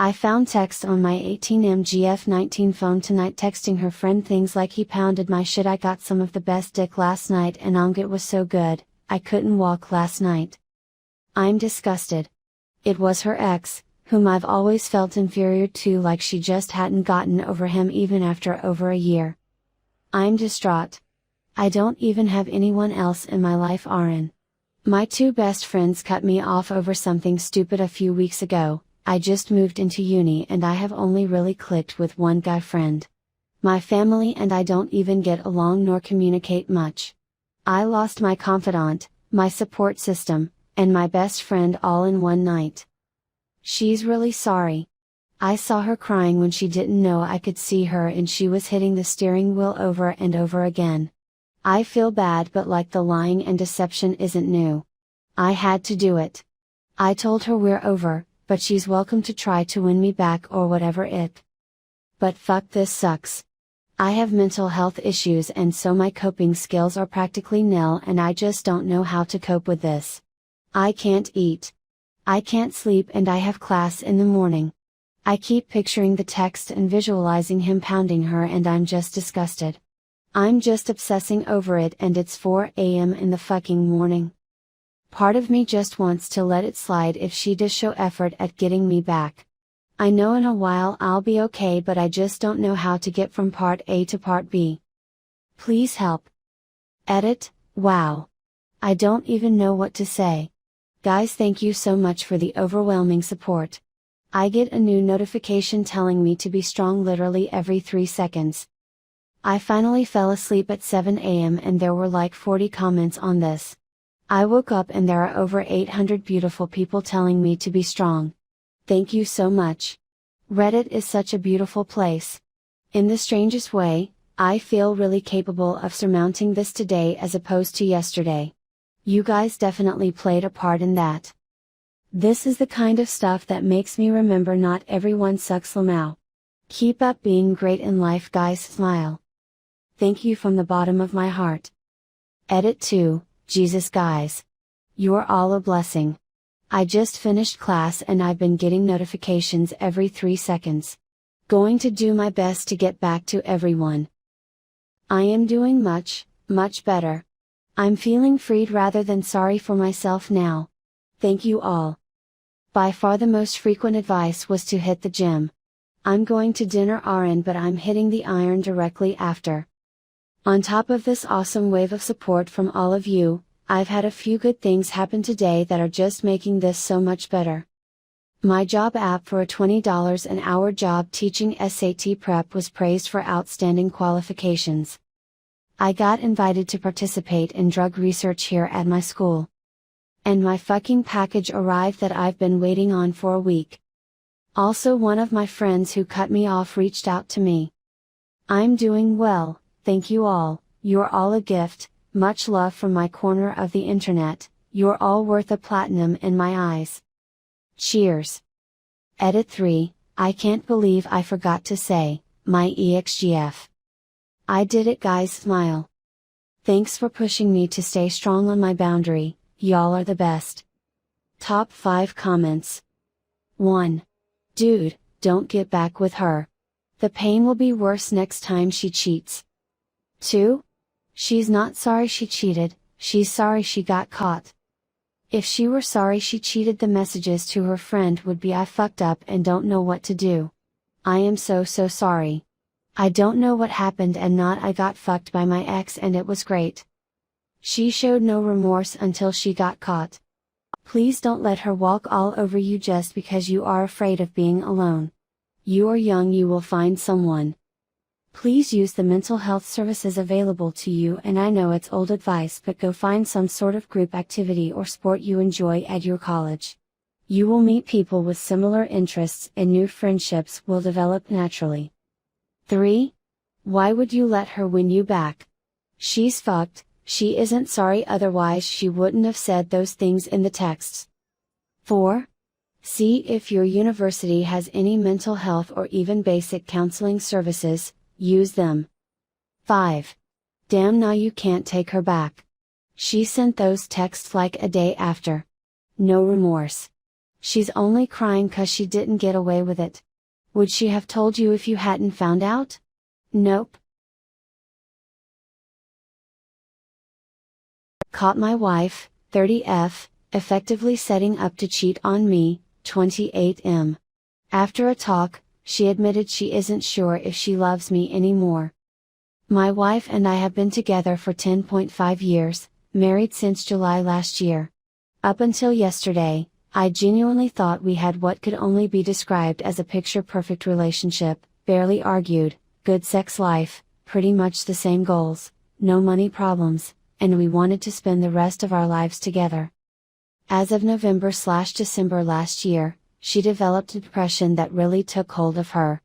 I found text on my 18MGF19 phone tonight texting her friend things like he pounded my shit, I got some of the best dick last night and it was so good, I couldn't walk last night. I'm disgusted. It was her ex, whom I've always felt inferior to, like she just hadn't gotten over him even after over a year. I'm distraught. I don't even have anyone else in my life. RN. My two best friends cut me off over something stupid a few weeks ago. I just moved into uni and I have only really clicked with one guy friend. My family and I don't even get along nor communicate much. I lost my confidant, my support system, and my best friend all in one night. She's really sorry. I saw her crying when she didn't know I could see her and she was hitting the steering wheel over and over again. I feel bad, but like the lying and deception isn't new. I had to do it. I told her we're over, but she's welcome to try to win me back or whatever it. But fuck, this sucks. I have mental health issues and so my coping skills are practically nil and I just don't know how to cope with this. I can't eat. I can't sleep and I have class in the morning. I keep picturing the text and visualizing him pounding her and I'm just disgusted. I'm just obsessing over it and it's 4 a.m. in the fucking morning. Part of me just wants to let it slide if she does show effort at getting me back. I know in a while I'll be okay, but I just don't know how to get from part A to part B. Please help. Edit. Wow. I don't even know what to say. Guys, thank you so much for the overwhelming support. I get a new notification telling me to be strong literally every 3 seconds. I finally fell asleep at 7 a.m. and there were like 40 comments on this. I woke up and there are over 800 beautiful people telling me to be strong. Thank you so much. Reddit is such a beautiful place. In the strangest way, I feel really capable of surmounting this today as opposed to yesterday. You guys definitely played a part in that. This is the kind of stuff that makes me remember not everyone sucks. Lamau. Keep up being great in life, guys. Smile. Thank you from the bottom of my heart. Edit 2. Jesus guys. You're all a blessing. I just finished class and I've been getting notifications every 3 seconds. Going to do my best to get back to everyone. I am doing much, much better. I'm feeling freed rather than sorry for myself now. Thank you all. By far the most frequent advice was to hit the gym. I'm going to dinner RN, but I'm hitting the iron directly after. On top of this awesome wave of support from all of you, I've had a few good things happen today that are just making this so much better. My job app for a $20 an hour job teaching SAT prep was praised for outstanding qualifications. I got invited to participate in drug research here at my school. And my fucking package arrived that I've been waiting on for a week. Also, one of my friends who cut me off reached out to me. I'm doing well, thank you all, you're all a gift, much love from my corner of the internet, you're all worth a platinum in my eyes. Cheers. Edit 3, I can't believe I forgot to say, my EXGF. I did it, guys. Smile. Thanks for pushing me to stay strong on my boundary, y'all are the best. Top 5 comments. 1. Dude, don't get back with her. The pain will be worse next time she cheats. 2. She's not sorry she cheated, she's sorry she got caught. If she were sorry she cheated, the messages to her friend would be, I fucked up and don't know what to do. I am so sorry. I don't know what happened and not I got fucked by my ex and it was great. She showed no remorse until she got caught. Please don't let her walk all over you just because you are afraid of being alone. You are young, you will find someone. Please use the mental health services available to you, and I know it's old advice, but go find some sort of group activity or sport you enjoy at your college. You will meet people with similar interests and new friendships will develop naturally. 3. Why would you let her win you back? She's fucked, she isn't sorry, otherwise she wouldn't have said those things in the texts. 4. See if your university has any mental health or even basic counseling services. Use them. 5. Damn, now you can't take her back. She sent those texts like a day after. No remorse. She's only crying 'cause she didn't get away with it. Would she have told you if you hadn't found out? Nope. Caught my wife, 30F, effectively setting up to cheat on me, 28M. After a talk, she admitted she isn't sure if she loves me anymore. My wife and I have been together for 10.5 years, married since July last year. Up until yesterday, I genuinely thought we had what could only be described as a picture-perfect relationship, barely argued, good sex life, pretty much the same goals, no money problems, and we wanted to spend the rest of our lives together. As of November/December last year, she developed a depression that really took hold of her.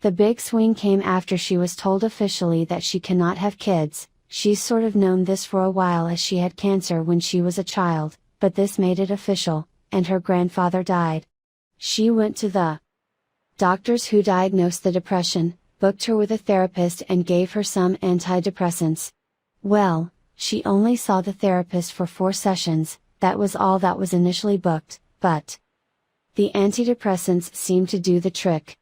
The big swing came after she was told officially that she cannot have kids. She's sort of known this for a while as she had cancer when she was a child, but this made it official, and her grandfather died. She went to the doctors who diagnosed the depression, booked her with a therapist and gave her some antidepressants. Well, she only saw the therapist for 4 sessions, that was all that was initially booked, but the antidepressants seemed to do the trick.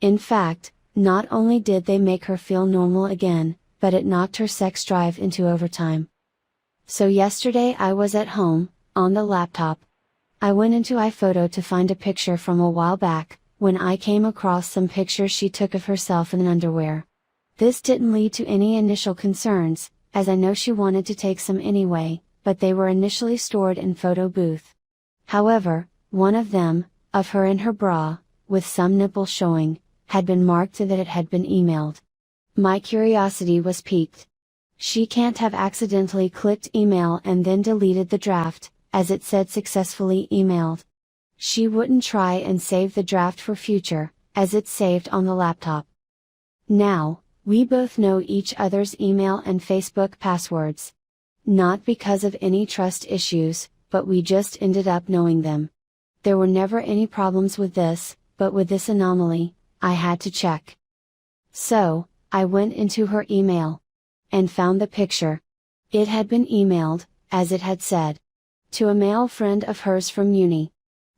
In fact, not only did they make her feel normal again, but it knocked her sex drive into overdrive. So yesterday I was at home, on the laptop. I went into iPhoto to find a picture from a while back, when I came across some pictures she took of herself in underwear. This didn't lead to any initial concerns, as I know she wanted to take some anyway, but they were initially stored in photo booth. However, one of them, of her in her bra, with some nipples showing, had been marked that it had been emailed. My curiosity was piqued. She can't have accidentally clicked email and then deleted the draft, as it said successfully emailed. She wouldn't try and save the draft for future, as it's saved on the laptop. Now, we both know each other's email and Facebook passwords. Not because of any trust issues, but we just ended up knowing them. There were never any problems with this, but with this anomaly, I had to check. So, I went into her email. And found the picture. It had been emailed, as it had said, to a male friend of hers from uni.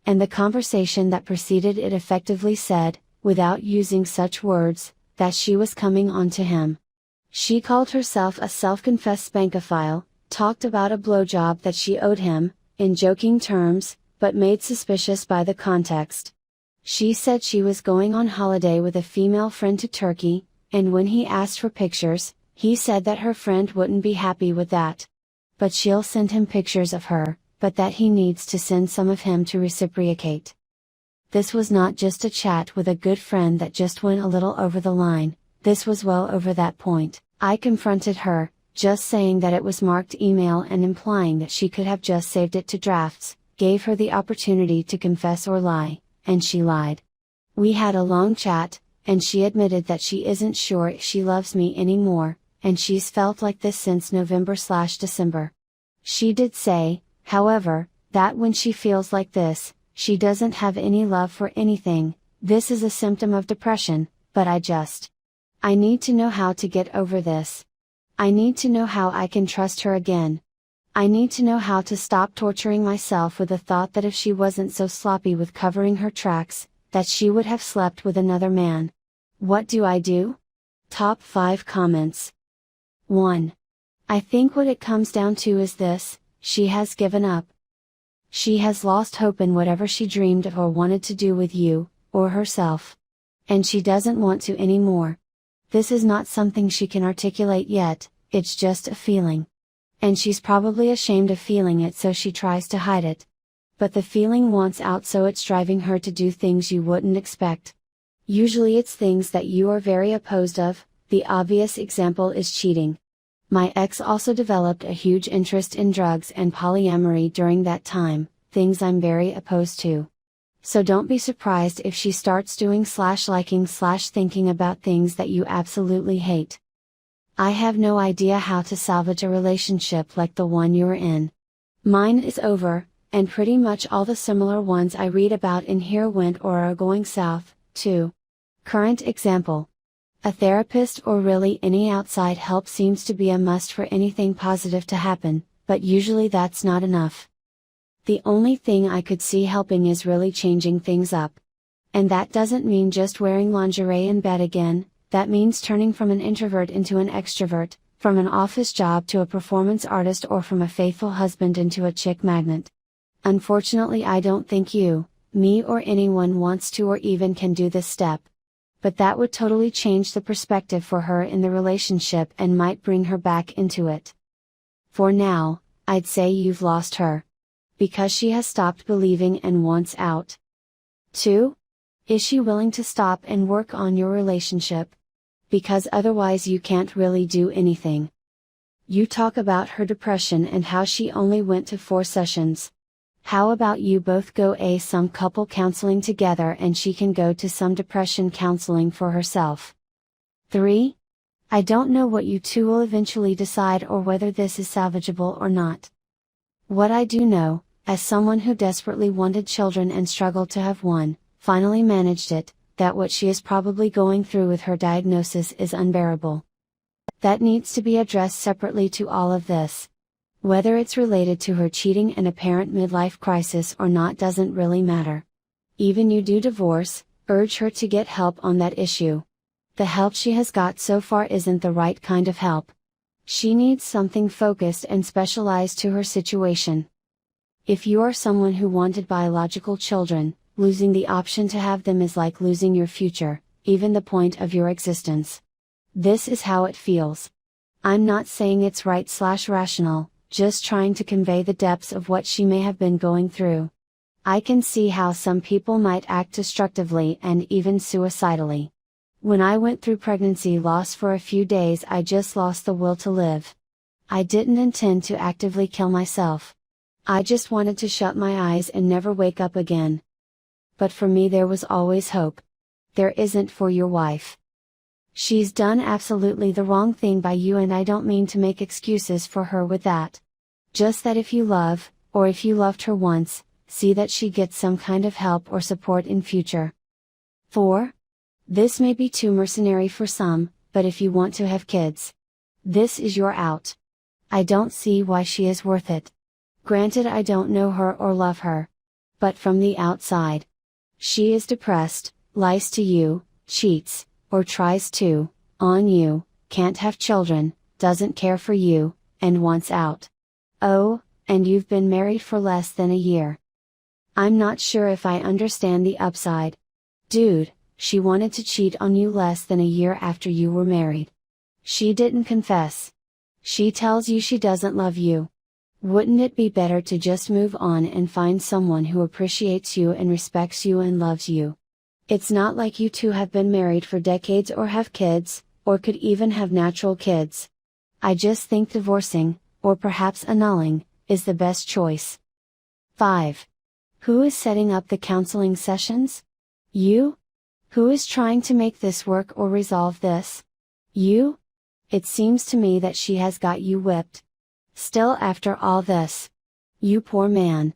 And the conversation that preceded it effectively said, without using such words, that she was coming on to him. She called herself a self-confessed spankophile, talked about a blowjob that she owed him, in joking terms, but made suspicious by the context. She said she was going on holiday with a female friend to Turkey, and when he asked for pictures, he said that her friend wouldn't be happy with that. But she'll send him pictures of her, but that he needs to send some of him to reciprocate. This was not just a chat with a good friend that just went a little over the line, this was well over that point. I confronted her, just saying that it was marked email and implying that she could have just saved it to drafts, gave her the opportunity to confess or lie, and she lied. We had a long chat, and she admitted that she isn't sure if she loves me anymore, and she's felt like this since November/December. She did say, however, that when she feels like this, she doesn't have any love for anything. This is a symptom of depression, but I need to know how to get over this. I need to know how I can trust her again. I need to know how to stop torturing myself with the thought that if she wasn't so sloppy with covering her tracks, that she would have slept with another man. What do I do? Top 5 comments. 1. I think what it comes down to is this: she has given up. She has lost hope in whatever she dreamed of or wanted to do with you, or herself. And she doesn't want to anymore. This is not something she can articulate yet, it's just a feeling. And she's probably ashamed of feeling it, so she tries to hide it. But the feeling wants out, so it's driving her to do things you wouldn't expect. Usually it's things that you are very opposed of. The obvious example is cheating. My ex also developed a huge interest in drugs and polyamory during that time, things I'm very opposed to. So don't be surprised if she starts doing /liking/thinking about things that you absolutely hate. I have no idea how to salvage a relationship like the one you're in. Mine is over, and pretty much all the similar ones I read about in here went or are going south, too. Current example. A therapist or really any outside help seems to be a must for anything positive to happen, but usually that's not enough. The only thing I could see helping is really changing things up. And that doesn't mean just wearing lingerie in bed again, that means turning from an introvert into an extrovert, from an office job to a performance artist, or from a faithful husband into a chick magnet. Unfortunately, I don't think you, me, or anyone wants to or even can do this step. But that would totally change the perspective for her in the relationship and might bring her back into it. For now, I'd say you've lost her. Because she has stopped believing and wants out. 2. Is she willing to stop and work on your relationship? Because otherwise you can't really do anything. You talk about her depression and how she only went to 4 sessions. How about you both go some couple counseling together and she can go to some depression counseling for herself. 3. I don't know what you two will eventually decide or whether this is salvageable or not. What I do know, as someone who desperately wanted children and struggled to have one, finally managed it, that what she is probably going through with her diagnosis is unbearable. That needs to be addressed separately to all of this. Whether it's related to her cheating and apparent midlife crisis or not doesn't really matter. Even you do divorce, urge her to get help on that issue. The help she has got so far isn't the right kind of help. She needs something focused and specialized to her situation. If you are someone who wanted biological children, losing the option to have them is like losing your future, even the point of your existence. This is how it feels. I'm not saying it's right/rational, just trying to convey the depths of what she may have been going through. I can see how some people might act destructively and even suicidally. When I went through pregnancy loss for a few days, I just lost the will to live. I didn't intend to actively kill myself. I just wanted to shut my eyes and never wake up again. But for me there was always hope. There isn't for your wife. She's done absolutely the wrong thing by you, and I don't mean to make excuses for her with that. Just that if you love, or if you loved her once, see that she gets some kind of help or support in future. 4. This may be too mercenary for some, but if you want to have kids, this is your out. I don't see why she is worth it. Granted, I don't know her or love her. But from the outside, she is depressed, lies to you, cheats, or tries to, on you, can't have children, doesn't care for you, and wants out. Oh, and you've been married for less than a year. I'm not sure if I understand the upside. Dude, she wanted to cheat on you less than a year after you were married. She didn't confess. She tells you she doesn't love you. Wouldn't it be better to just move on and find someone who appreciates you and respects you and loves you? It's not like you two have been married for decades or have kids, or could even have natural kids. I just think divorcing, or perhaps annulling, is the best choice. 5. Who is setting up the counseling sessions? You? Who is trying to make this work or resolve this? You? It seems to me that she has got you whipped. Still, after all this. You poor man.